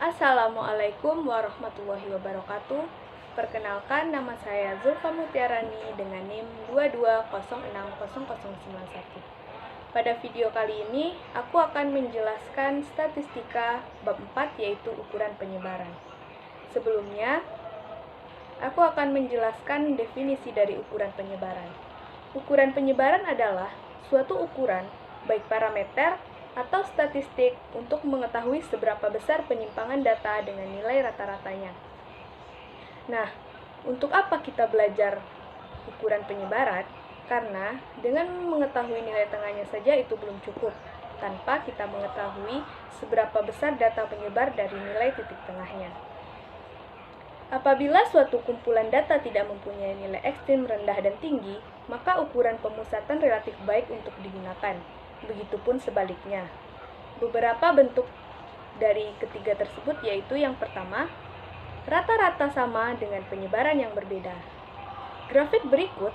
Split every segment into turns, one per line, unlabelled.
Assalamualaikum warahmatullahi wabarakatuh. Perkenalkan, nama saya Zulfa Mutiarani dengan NIM 22060091. Pada video kali ini, aku akan menjelaskan statistika bab 4 yaitu ukuran penyebaran. Sebelumnya, aku akan menjelaskan definisi dari ukuran penyebaran. Ukuran penyebaran adalah suatu ukuran, baik parameter atau statistik untuk mengetahui seberapa besar penyimpangan data dengan nilai rata-ratanya. Nah, untuk apa kita belajar ukuran penyebaran? Karena dengan mengetahui nilai tengahnya saja itu belum cukup, tanpa kita mengetahui seberapa besar data penyebar dari nilai titik tengahnya. Apabila suatu kumpulan data tidak mempunyai nilai ekstrim rendah dan tinggi, maka ukuran pemusatan relatif baik untuk digunakan. Begitupun sebaliknya. Beberapa bentuk dari ketiga tersebut yaitu yang pertama, rata-rata sama dengan penyebaran yang berbeda. Grafik berikut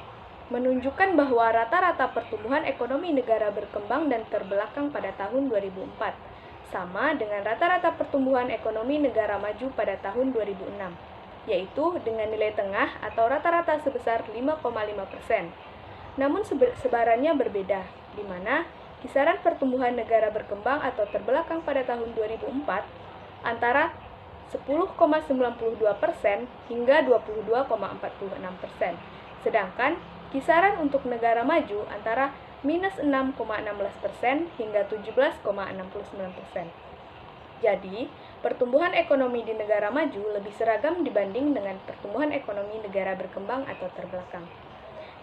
menunjukkan bahwa rata-rata pertumbuhan ekonomi negara berkembang dan terbelakang pada tahun 2004 sama dengan rata-rata pertumbuhan ekonomi negara maju pada tahun 2006, yaitu dengan nilai tengah atau rata-rata sebesar 5,5%. Namun sebarannya berbeda, di mana kisaran pertumbuhan negara berkembang atau terbelakang pada tahun 2004 antara 10,92% hingga 22,46%. Sedangkan kisaran untuk negara maju antara minus 6,16% hingga 17,69%. Jadi, pertumbuhan ekonomi di negara maju lebih seragam dibanding dengan pertumbuhan ekonomi negara berkembang atau terbelakang.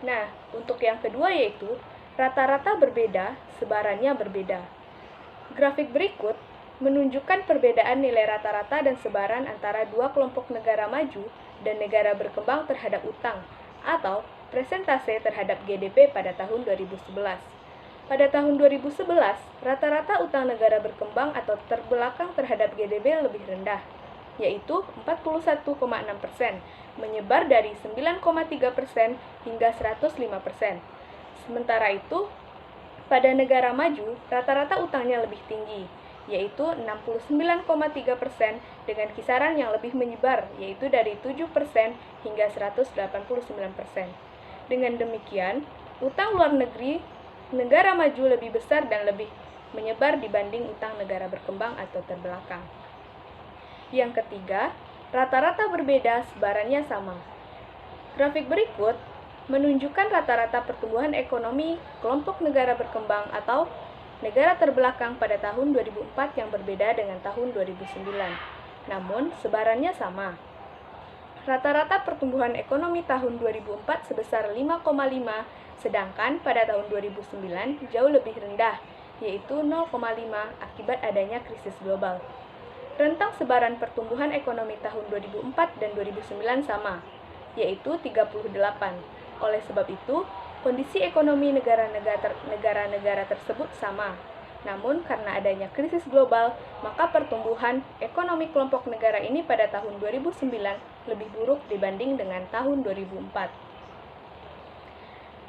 Nah, untuk yang kedua yaitu rata-rata berbeda, sebarannya berbeda. Grafik berikut menunjukkan perbedaan nilai rata-rata dan sebaran antara dua kelompok negara maju dan negara berkembang terhadap utang atau presentase terhadap GDP pada tahun 2011. Pada tahun 2011, rata-rata utang negara berkembang atau terbelakang terhadap GDP lebih rendah, yaitu 41,6%, menyebar dari 9,3% hingga 105%. Sementara itu, pada negara maju, rata-rata utangnya lebih tinggi, yaitu 69,3% dengan kisaran yang lebih menyebar, yaitu dari 7% hingga 189%. Dengan demikian, utang luar negeri negara maju lebih besar dan lebih menyebar dibanding utang negara berkembang atau terbelakang. Yang ketiga, rata-rata berbeda, sebarannya sama. Grafik berikut menunjukkan rata-rata pertumbuhan ekonomi kelompok negara berkembang atau negara terbelakang pada tahun 2004 yang berbeda dengan tahun 2009. Namun, sebarannya sama. Rata-rata pertumbuhan ekonomi tahun 2004 sebesar 5,5, sedangkan pada tahun 2009 jauh lebih rendah, yaitu 0,5 akibat adanya krisis global. Rentang sebaran pertumbuhan ekonomi tahun 2004 dan 2009 sama, yaitu 38. Oleh sebab itu, kondisi ekonomi negara-negara tersebut sama. Namun, karena adanya krisis global, maka pertumbuhan ekonomi kelompok negara ini pada tahun 2009 lebih buruk dibanding dengan tahun 2004.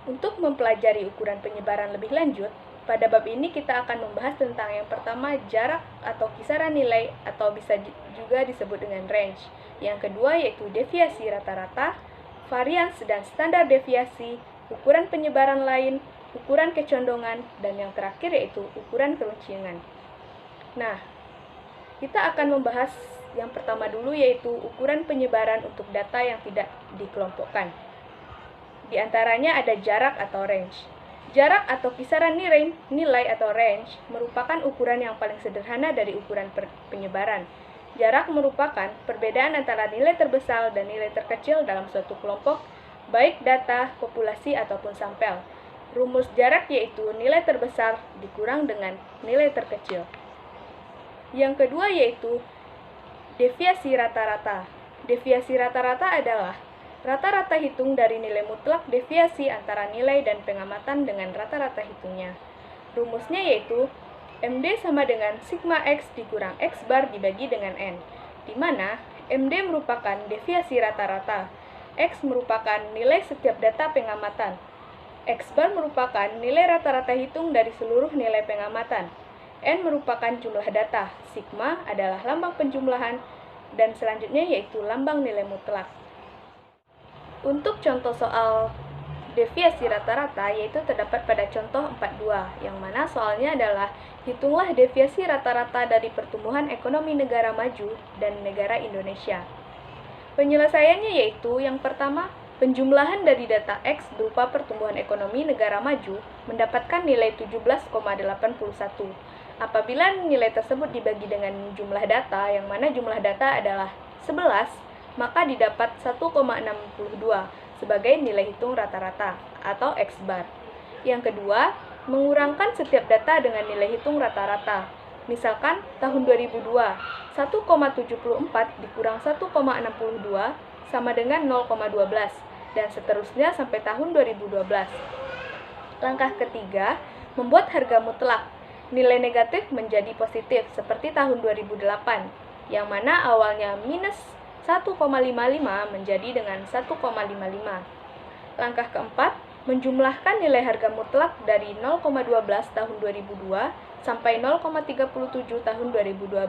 Untuk mempelajari ukuran penyebaran lebih lanjut, pada bab ini kita akan membahas tentang yang pertama, jarak atau kisaran nilai atau bisa juga disebut dengan range. Yang kedua yaitu deviasi rata-rata, varians dan standar deviasi, ukuran penyebaran lain, ukuran kecondongan, dan yang terakhir yaitu ukuran keruncingan. Nah, kita akan membahas yang pertama dulu yaitu ukuran penyebaran untuk data yang tidak dikelompokkan. Di antaranya ada jarak atau range. Jarak atau kisaran nilai atau range merupakan ukuran yang paling sederhana dari ukuran penyebaran. Jarak merupakan perbedaan antara nilai terbesar dan nilai terkecil dalam suatu kelompok, baik data, populasi, ataupun sampel. Rumus jarak yaitu nilai terbesar dikurang dengan nilai terkecil. Yang kedua yaitu deviasi rata-rata. Deviasi rata-rata adalah rata-rata hitung dari nilai mutlak deviasi antara nilai dan pengamatan dengan rata-rata hitungnya. Rumusnya yaitu MD sama dengan sigma X dikurang X bar dibagi dengan N, di mana MD merupakan deviasi rata-rata, X merupakan nilai setiap data pengamatan, X bar merupakan nilai rata-rata hitung dari seluruh nilai pengamatan, N merupakan jumlah data, sigma adalah lambang penjumlahan, dan selanjutnya yaitu lambang nilai mutlak. Untuk contoh soal deviasi rata-rata yaitu terdapat pada contoh 42, yang mana soalnya adalah hitunglah deviasi rata-rata dari pertumbuhan ekonomi negara maju dan negara Indonesia. Penyelesaiannya yaitu yang pertama, penjumlahan dari data X berupa pertumbuhan ekonomi negara maju mendapatkan nilai 17,81. Apabila nilai tersebut dibagi dengan jumlah data, yang mana jumlah data adalah 11, maka didapat 1,62 sebagai nilai hitung rata-rata atau X bar. Yang kedua, mengurangkan setiap data dengan nilai hitung rata-rata. Misalkan tahun 2002, 1,74 dikurang 1,62 sama dengan 0,12, dan seterusnya sampai tahun 2012. Langkah ketiga, membuat harga mutlak. Nilai negatif menjadi positif seperti tahun 2008, yang mana awalnya minus 1,55 menjadi dengan 1,55. Langkah keempat, menjumlahkan nilai harga mutlak dari 0,12 tahun 2002 sampai 0,37 tahun 2012.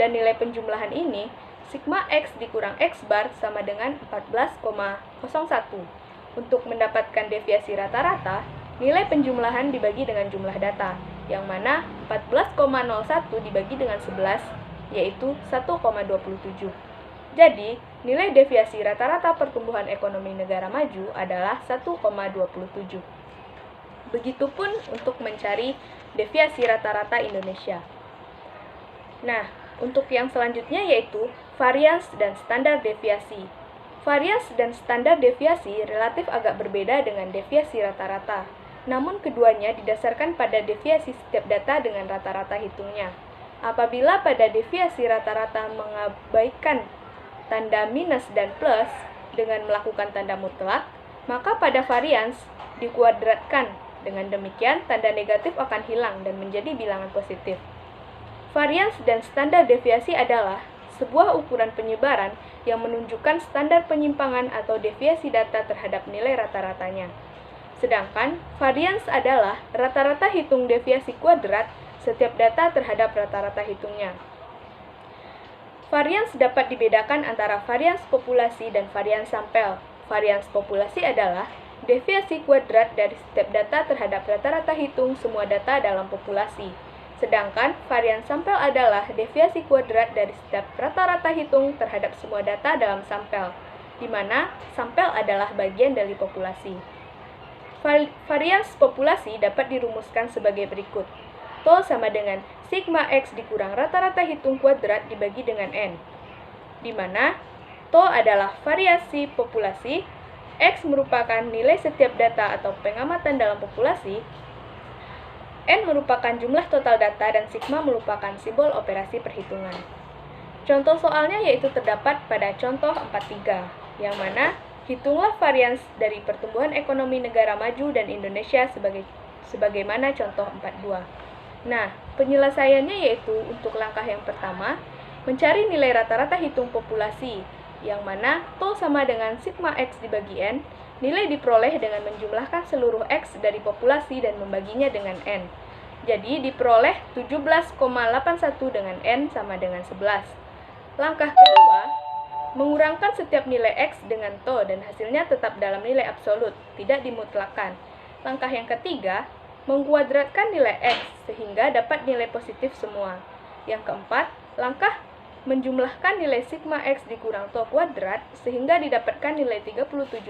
Dan nilai penjumlahan ini, sigma X dikurang X bar sama dengan 14,01. Untuk mendapatkan deviasi rata-rata, nilai penjumlahan dibagi dengan jumlah data, yang mana 14,01 dibagi dengan 11, yaitu 1,27. Jadi, nilai deviasi rata-rata pertumbuhan ekonomi negara maju adalah 1,27. Begitupun untuk mencari deviasi rata-rata Indonesia. Nah, untuk yang selanjutnya yaitu varians dan standar deviasi. Varians dan standar deviasi relatif agak berbeda dengan deviasi rata-rata. Namun keduanya didasarkan pada deviasi setiap data dengan rata-rata hitungnya. Apabila pada deviasi rata-rata mengabaikan tanda minus dan plus dengan melakukan tanda mutlak, maka pada varians dikuadratkan. Dengan demikian, tanda negatif akan hilang dan menjadi bilangan positif. Varians dan standar deviasi adalah sebuah ukuran penyebaran yang menunjukkan standar penyimpangan atau deviasi data terhadap nilai rata-ratanya. Sedangkan varians adalah rata-rata hitung deviasi kuadrat setiap data terhadap rata-rata hitungnya. Varians dapat dibedakan antara varians populasi dan varians sampel. Varians populasi adalah deviasi kuadrat dari setiap data terhadap rata-rata hitung semua data dalam populasi. Sedangkan varians sampel adalah deviasi kuadrat dari setiap rata-rata hitung terhadap semua data dalam sampel, di mana sampel adalah bagian dari populasi. Varians populasi dapat dirumuskan sebagai berikut. Tol sama dengan sigma X dikurang rata-rata hitung kuadrat dibagi dengan N, di mana Tol adalah variasi populasi, X merupakan nilai setiap data atau pengamatan dalam populasi, N merupakan jumlah total data, dan sigma merupakan simbol operasi perhitungan. Contoh soalnya yaitu terdapat pada contoh 43, yang mana hitunglah varians dari pertumbuhan ekonomi negara maju dan Indonesia sebagaimana contoh 42. Nah, penyelesaiannya yaitu untuk langkah yang pertama, mencari nilai rata-rata hitung populasi, yang mana Tol sama dengan sigma X dibagi N, nilai diperoleh dengan menjumlahkan seluruh X dari populasi dan membaginya dengan N. Jadi diperoleh 17,81 dengan N sama dengan 11. Langkah kedua, mengurangkan setiap nilai X dengan To dan hasilnya tetap dalam nilai absolut, tidak dimutlakkan. Langkah yang ketiga, mengkuadratkan nilai X sehingga dapat nilai positif semua. Yang keempat, langkah menjumlahkan nilai sigma X dikurang To kuadrat sehingga didapatkan nilai 37,4.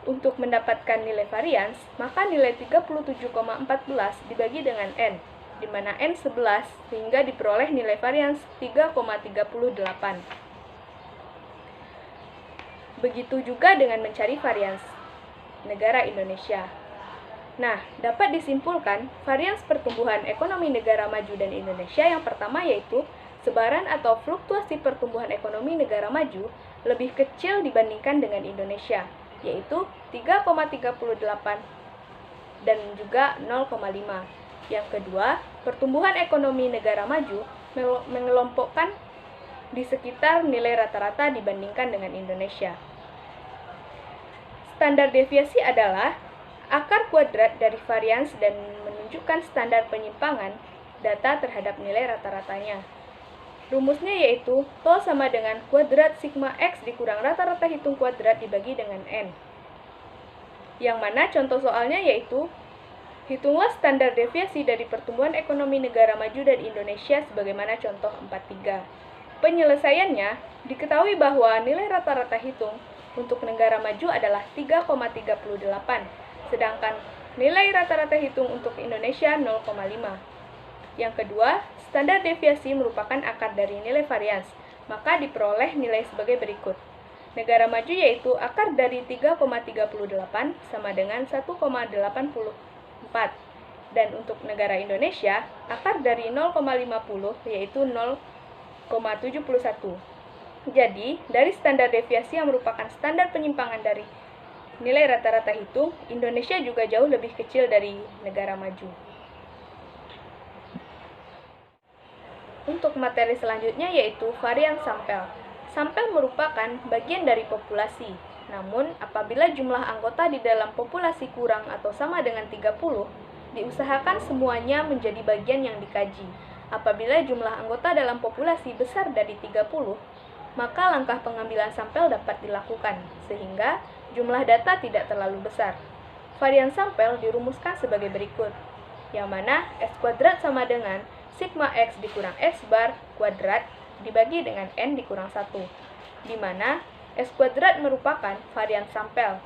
Untuk mendapatkan nilai varians, maka nilai 37,14 dibagi dengan N, di mana N 11 sehingga diperoleh nilai varians 3,38. Begitu juga dengan mencari varians negara Indonesia. Nah, dapat disimpulkan varians pertumbuhan ekonomi negara maju dan Indonesia yang pertama yaitu sebaran atau fluktuasi pertumbuhan ekonomi negara maju lebih kecil dibandingkan dengan Indonesia, yaitu 3,38 dan juga 0,5. Yang kedua, pertumbuhan ekonomi negara maju mengelompokkan di sekitar nilai rata-rata dibandingkan dengan Indonesia. Standar deviasi adalah akar kuadrat dari varians dan menunjukkan standar penyimpangan data terhadap nilai rata-ratanya. Rumusnya yaitu tol sama dengan kuadrat sigma X dikurang rata-rata hitung kuadrat dibagi dengan N. Yang mana contoh soalnya yaitu, hitunglah standar deviasi dari pertumbuhan ekonomi negara maju dan Indonesia sebagaimana contoh 43. Penyelesaiannya, diketahui bahwa nilai rata-rata hitung untuk negara maju adalah 3,38, sedangkan nilai rata-rata hitung untuk Indonesia 0,5. Yang kedua, standar deviasi merupakan akar dari nilai varians, maka diperoleh nilai sebagai berikut. Negara maju yaitu akar dari 3,38 sama dengan 1,84. Dan untuk negara Indonesia, akar dari 0,50 yaitu 0,71. Jadi, dari standar deviasi yang merupakan standar penyimpangan dari nilai rata-rata hitung, Indonesia juga jauh lebih kecil dari negara maju. Untuk materi selanjutnya yaitu varian sampel. Sampel merupakan bagian dari populasi. Namun, apabila jumlah anggota di dalam populasi kurang atau sama dengan 30, diusahakan semuanya menjadi bagian yang dikaji. Apabila jumlah anggota dalam populasi besar dari 30, maka langkah pengambilan sampel dapat dilakukan, sehingga jumlah data tidak terlalu besar. Varian sampel dirumuskan sebagai berikut, yang mana S kuadrat sama dengan sigma X dikurang X bar kuadrat dibagi dengan N dikurang 1, di mana S kuadrat merupakan varian sampel,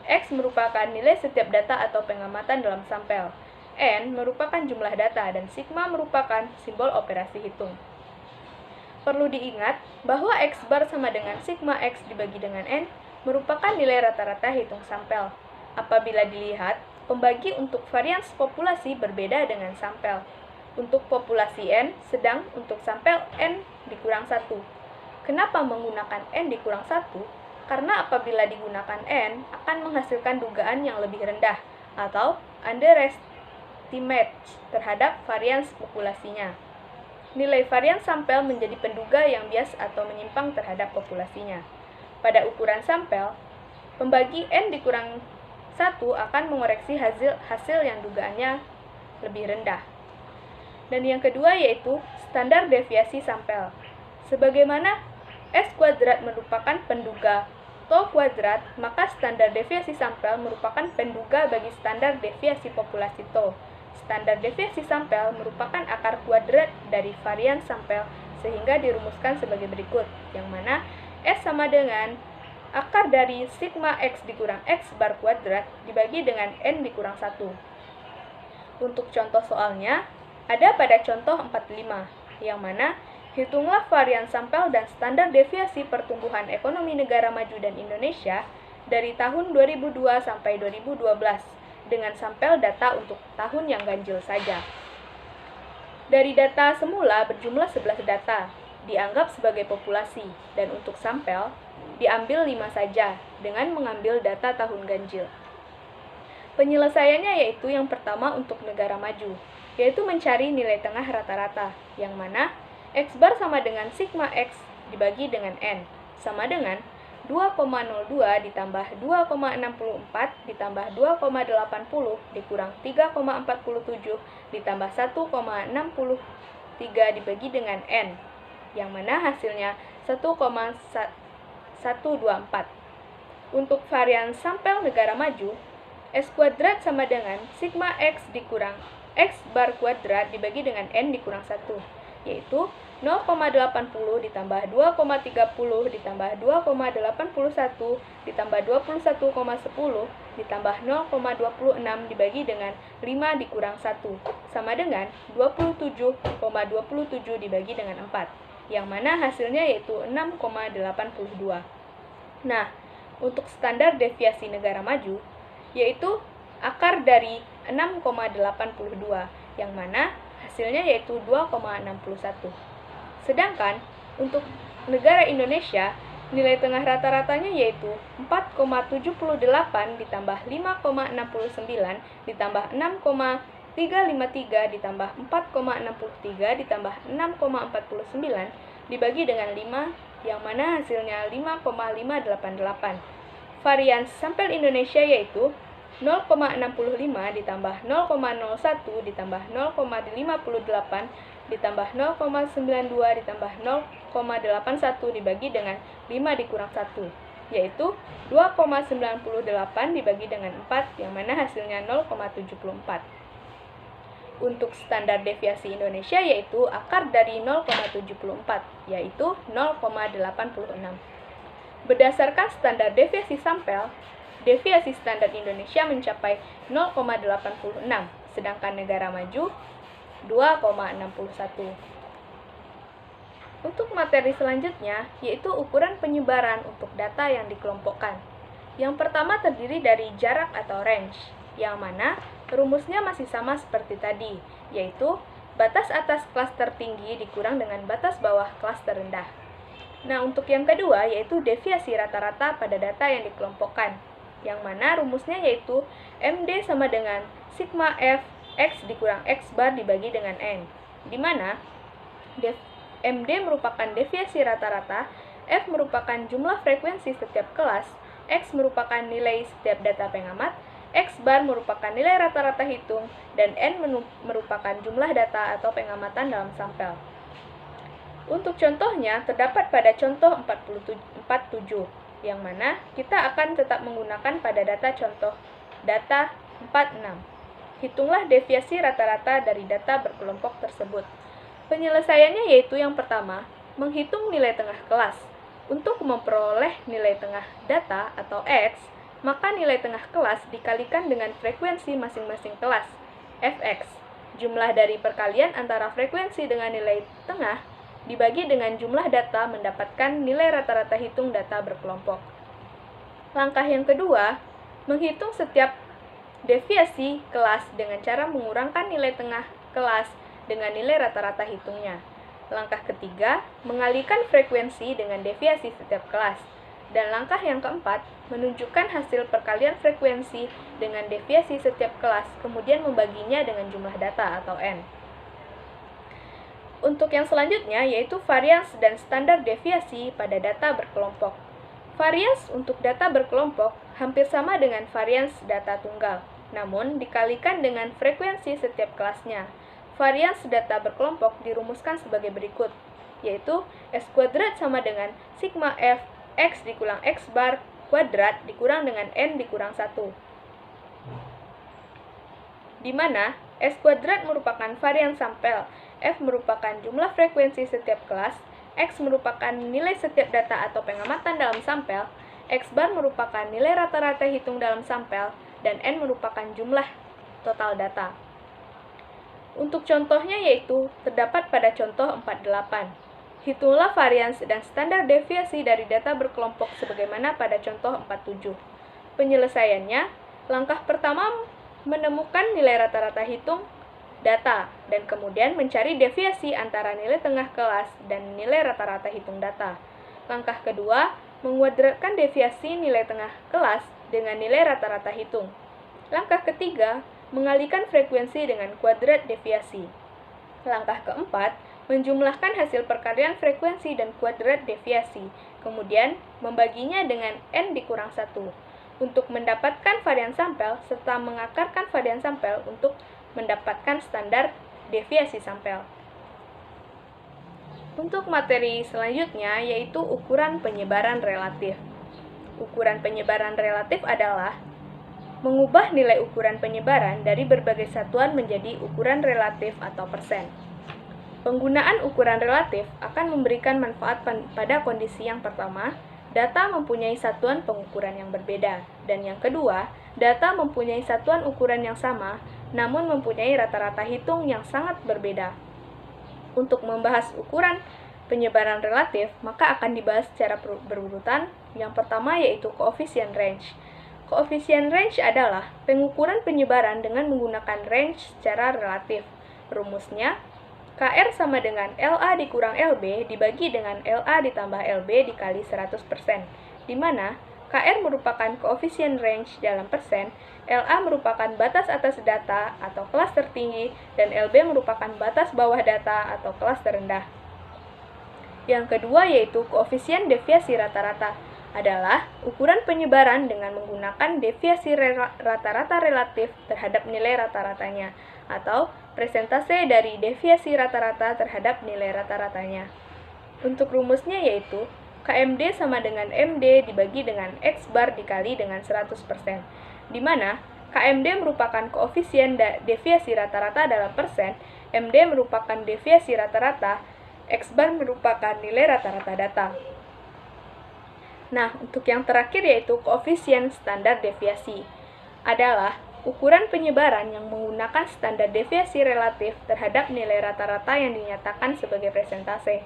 X merupakan nilai setiap data atau pengamatan dalam sampel, N merupakan jumlah data, dan sigma merupakan simbol operasi hitung. Perlu diingat bahwa X bar sama dengan sigma X dibagi dengan N merupakan nilai rata-rata hitung sampel. Apabila dilihat, pembagi untuk varians populasi berbeda dengan sampel. Untuk populasi N, sedang untuk sampel N dikurang 1. Kenapa menggunakan N dikurang 1? Karena apabila digunakan N, akan menghasilkan dugaan yang lebih rendah, atau underestimate terhadap varians populasinya. Nilai varian sampel menjadi penduga yang bias atau menyimpang terhadap populasinya. Pada ukuran sampel, pembagi N dikurang 1 akan mengoreksi hasil yang dugaannya lebih rendah. Dan yang kedua yaitu standar deviasi sampel. Sebagaimana S kuadrat merupakan penduga tau kuadrat, maka standar deviasi sampel merupakan penduga bagi standar deviasi populasi tau. Standar deviasi sampel merupakan akar kuadrat dari varian sampel, sehingga dirumuskan sebagai berikut, yang mana S sama dengan akar dari sigma X dikurang X bar kuadrat dibagi dengan N dikurang 1. Untuk contoh soalnya, ada pada contoh 45, yang mana hitunglah varian sampel dan standar deviasi pertumbuhan ekonomi negara maju dan Indonesia dari tahun 2002 sampai 2012 dengan sampel data untuk tahun yang ganjil saja. Dari data semula berjumlah 11 data, dianggap sebagai populasi, dan untuk sampel diambil 5 saja dengan mengambil data tahun ganjil. Penyelesaiannya yaitu yang pertama untuk negara maju, yaitu mencari nilai tengah rata-rata, yang mana X bar sama dengan sigma X dibagi dengan N, sama dengan 2,02 ditambah 2,64 ditambah 2,80 dikurang 3,47 ditambah 1,63 dibagi dengan N, yang mana hasilnya 1,124. Untuk varian sampel negara maju, S kuadrat sama dengan sigma X dikurang X bar kuadrat dibagi dengan N dikurang 1, yaitu 0,80 ditambah 2,30 ditambah 2,81 ditambah 21,10 ditambah 0,26 dibagi dengan 5 dikurang 1, sama dengan 27,27 dibagi dengan 4, yang mana hasilnya yaitu 6,82. Nah, untuk standar deviasi negara maju, yaitu akar dari 6,82, yang mana hasilnya yaitu 2,61. Sedangkan untuk negara Indonesia, nilai tengah rata-ratanya yaitu 4,78 ditambah 5,69 ditambah 6,353 ditambah 4,63 ditambah 6,49 dibagi dengan 5, yang mana hasilnya 5,588. Varian sampel Indonesia yaitu 0,65 ditambah 0,01 ditambah 0,58 ditambah 0,92 ditambah 0,81 dibagi dengan 5 dikurang 1, yaitu 2,98 dibagi dengan 4, yang mana hasilnya 0,74. Untuk standar deviasi Indonesia yaitu akar dari 0,74, yaitu 0,86. Berdasarkan standar deviasi sampel, deviasi standar Indonesia mencapai 0,86, sedangkan negara maju 2,61. Untuk materi selanjutnya, yaitu ukuran penyebaran untuk data yang dikelompokkan. Yang pertama terdiri dari jarak atau range, yang mana rumusnya masih sama seperti tadi, yaitu batas atas klaster tinggi dikurang dengan batas bawah klaster rendah. Nah, untuk yang kedua, yaitu deviasi rata-rata pada data yang dikelompokkan, yang mana rumusnya yaitu MD sama dengan sigma F X dikurang X bar dibagi dengan N, di mana MD merupakan deviasi rata-rata, F merupakan jumlah frekuensi setiap kelas, X merupakan nilai setiap data pengamat, X bar merupakan nilai rata-rata hitung, dan N merupakan jumlah data atau pengamatan dalam sampel. Untuk contohnya, terdapat pada contoh 47, yang mana kita akan tetap menggunakan pada data 46. Hitunglah deviasi rata-rata dari data berkelompok tersebut. Penyelesaiannya yaitu yang pertama, menghitung nilai tengah kelas. Untuk memperoleh nilai tengah data atau X, maka nilai tengah kelas dikalikan dengan frekuensi masing-masing kelas, Fx. Jumlah dari perkalian antara frekuensi dengan nilai tengah dibagi dengan jumlah data mendapatkan nilai rata-rata hitung data berkelompok. Langkah yang kedua, menghitung setiap deviasi kelas dengan cara mengurangkan nilai tengah kelas dengan nilai rata-rata hitungnya. Langkah ketiga, mengalikan frekuensi dengan deviasi setiap kelas. Dan langkah yang keempat, menunjukkan hasil perkalian frekuensi dengan deviasi setiap kelas, kemudian membaginya dengan jumlah data atau N. Untuk yang selanjutnya, yaitu varians dan standar deviasi pada data berkelompok. Varians untuk data berkelompok hampir sama dengan varians data tunggal, namun dikalikan dengan frekuensi setiap kelasnya. Varians data berkelompok dirumuskan sebagai berikut, yaitu S kuadrat sama dengan sigma F X dikurang X bar kuadrat dikurang dengan N dikurang 1. Di mana S kuadrat merupakan varian sampel, F merupakan jumlah frekuensi setiap kelas, X merupakan nilai setiap data atau pengamatan dalam sampel, X bar merupakan nilai rata-rata hitung dalam sampel, dan N merupakan jumlah total data. Untuk contohnya yaitu terdapat pada contoh 48. Hitunglah varians dan standar deviasi dari data berkelompok sebagaimana pada contoh 47. Penyelesaiannya, langkah pertama menemukan nilai rata-rata hitung data, dan kemudian mencari deviasi antara nilai tengah kelas dan nilai rata-rata hitung data. Langkah kedua, menguadratkan deviasi nilai tengah kelas dengan nilai rata-rata hitung. Langkah ketiga, mengalihkan frekuensi dengan kuadrat deviasi. Langkah keempat, menjumlahkan hasil perkalian frekuensi dan kuadrat deviasi, kemudian membaginya dengan N dikurang 1 untuk mendapatkan varian sampel, serta mengakarkan varian sampel untuk mendapatkan standar deviasi sampel. Untuk materi selanjutnya yaitu ukuran penyebaran relatif. Ukuran penyebaran relatif adalah mengubah nilai ukuran penyebaran dari berbagai satuan menjadi ukuran relatif atau persen. Penggunaan ukuran relatif akan memberikan manfaat pada kondisi yang pertama, data mempunyai satuan pengukuran yang berbeda, dan yang kedua, data mempunyai satuan ukuran yang sama, namun mempunyai rata-rata hitung yang sangat berbeda. Untuk membahas ukuran penyebaran relatif, maka akan dibahas secara berurutan. Yang pertama yaitu koefisien range. Koefisien range adalah pengukuran penyebaran dengan menggunakan range secara relatif. Rumusnya, KR sama dengan LA dikurang LB dibagi dengan LA ditambah LB dikali 100%, di mana KR merupakan koefisien range dalam persen, LA merupakan batas atas data atau kelas tertinggi, dan LB merupakan batas bawah data atau kelas terendah. Yang kedua yaitu koefisien deviasi rata-rata adalah ukuran penyebaran dengan menggunakan deviasi rata-rata relatif terhadap nilai rata-ratanya, atau persentase dari deviasi rata-rata terhadap nilai rata-ratanya. Untuk rumusnya yaitu KMD sama dengan MD dibagi dengan X bar dikali dengan 100%, di mana KMD merupakan koefisien deviasi rata-rata dalam persen, MD merupakan deviasi rata-rata, X bar merupakan nilai rata-rata data. Nah, untuk yang terakhir yaitu koefisien standar deviasi adalah ukuran penyebaran yang menggunakan standar deviasi relatif terhadap nilai rata-rata yang dinyatakan sebagai persentase.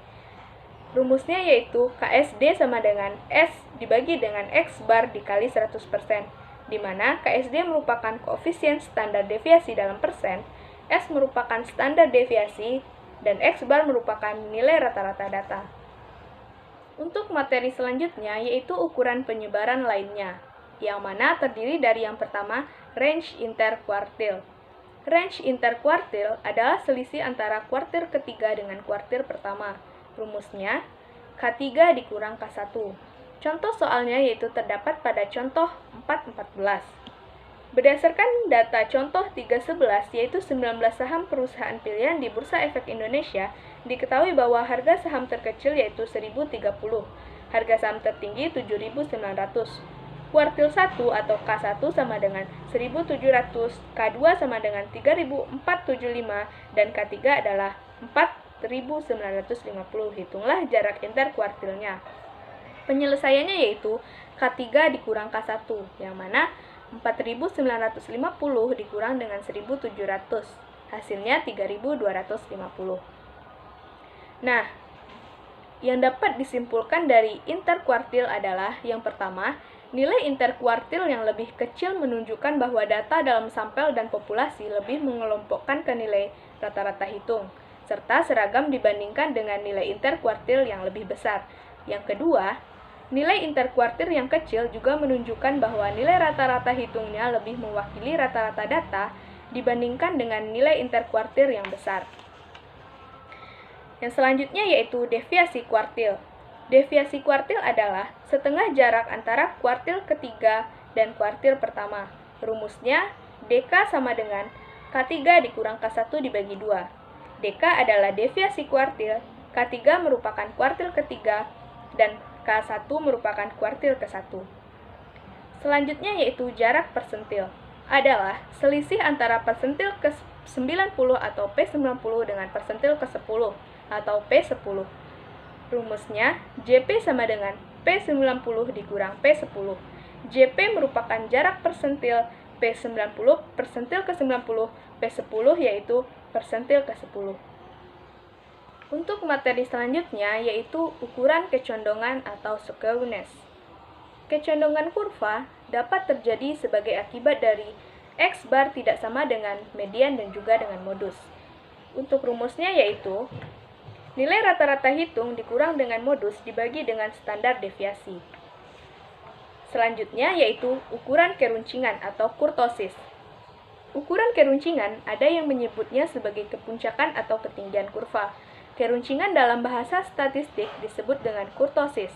Rumusnya yaitu KSD sama dengan S dibagi dengan X bar dikali 100%, di mana KSD merupakan koefisien standar deviasi dalam persen, S merupakan standar deviasi, dan X bar merupakan nilai rata-rata data. Untuk materi selanjutnya yaitu ukuran penyebaran lainnya, yang mana terdiri dari yang pertama, range interkuartil. Range interkuartil adalah selisih antara kuartil ketiga dengan kuartil pertama. Rumusnya, K3 dikurang K1. Contoh soalnya yaitu terdapat pada contoh 4.14. Berdasarkan data contoh 3.11, yaitu 19 saham perusahaan pilihan di Bursa Efek Indonesia, diketahui bahwa harga saham terkecil yaitu 1030, harga saham tertinggi 7900. Kuartil 1 atau K1 sama dengan 1700, K2 sama dengan 3475, dan K3 adalah 4950. Hitunglah jarak interkuartilnya. Penyelesaiannya yaitu K3 dikurang K1, yang mana 4950 dikurang dengan 1700, hasilnya 3250. Nah, yang dapat disimpulkan dari interkuartil adalah yang pertama, nilai interkuartil yang lebih kecil menunjukkan bahwa data dalam sampel dan populasi lebih mengelompokkan ke nilai rata-rata hitung, serta seragam dibandingkan dengan nilai interkuartil yang lebih besar. Yang kedua, nilai interkuartil yang kecil juga menunjukkan bahwa nilai rata-rata hitungnya lebih mewakili rata-rata data dibandingkan dengan nilai interkuartil yang besar. Yang selanjutnya yaitu deviasi kuartil. Deviasi kuartil adalah setengah jarak antara kuartil ketiga dan kuartil pertama. Rumusnya, DK sama dengan K3 dikurang K1 dibagi 2. DK adalah deviasi kuartil, K3 merupakan kuartil ketiga, dan K1 merupakan kuartil ke-1. Selanjutnya yaitu jarak persentil. Adalah selisih antara persentil ke-90 atau P90 dengan persentil ke-10 atau P10. Rumusnya, JP sama dengan P90 dikurang P10. JP merupakan jarak persentil, P90 persentil ke-90, P10 yaitu persentil ke-10. Untuk materi selanjutnya yaitu ukuran kecondongan atau skewness. Kecondongan kurva dapat terjadi sebagai akibat dari X bar tidak sama dengan median dan juga dengan modus. Untuk rumusnya yaitu nilai rata-rata hitung dikurang dengan modus dibagi dengan standar deviasi. Selanjutnya yaitu ukuran keruncingan atau kurtosis. Ukuran keruncingan ada yang menyebutnya sebagai kepuncakan atau ketinggian kurva. Keruncingan dalam bahasa statistik disebut dengan kurtosis.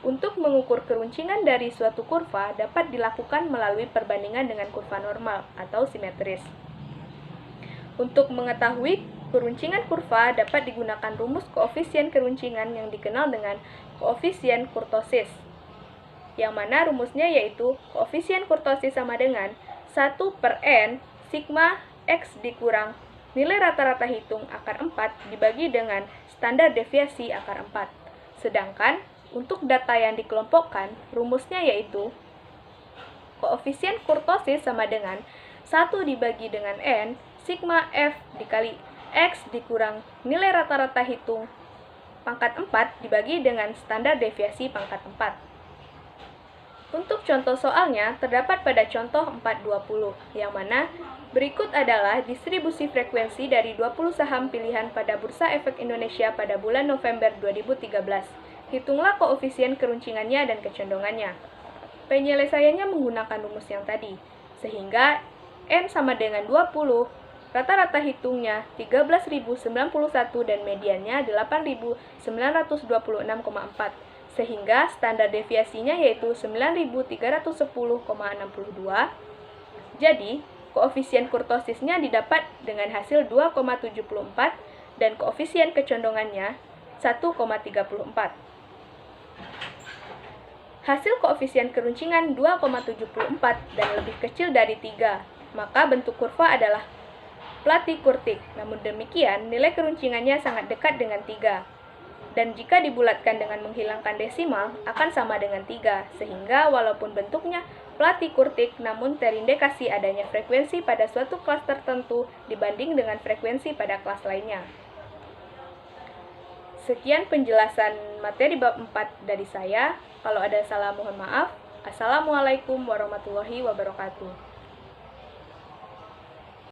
Untuk mengukur keruncingan dari suatu kurva dapat dilakukan melalui perbandingan dengan kurva normal atau simetris. Untuk mengetahui keruncingan kurva dapat digunakan rumus koefisien keruncingan yang dikenal dengan koefisien kurtosis, yang mana rumusnya yaitu koefisien kurtosis sama dengan 1/n sigma X dikurang nilai rata-rata hitung akar 4 dibagi dengan standar deviasi akar 4. Sedangkan untuk data yang dikelompokkan, rumusnya yaitu koefisien kurtosis sama dengan 1 dibagi dengan N sigma F dikali X dikurang nilai rata-rata hitung pangkat 4 dibagi dengan standar deviasi pangkat 4. Untuk contoh soalnya terdapat pada contoh 4.20, yang mana berikut adalah distribusi frekuensi dari 20 saham pilihan pada Bursa Efek Indonesia pada bulan November 2013. Hitunglah koefisien keruncingannya dan kecondongannya. Penyelesaiannya menggunakan rumus yang tadi, sehingga N sama dengan 20, rata-rata hitungnya 13.091 dan mediannya 8.926,4. sehingga standar deviasinya yaitu 9.310,62. Jadi, koefisien kurtosisnya didapat dengan hasil 2,74 dan koefisien kecondongannya 1,34. Hasil koefisien keruncingan 2,74 dan lebih kecil dari 3, maka bentuk kurva adalah platykurtik. Namun demikian, nilai keruncingannya sangat dekat dengan 3. Dan jika dibulatkan dengan menghilangkan desimal, akan sama dengan 3, sehingga walaupun bentuknya platykurtik, namun terindikasi adanya frekuensi pada suatu kelas tertentu dibanding dengan frekuensi pada kelas lainnya. Sekian penjelasan materi bab 4 dari saya. Kalau ada salah mohon maaf. Assalamualaikum warahmatullahi wabarakatuh.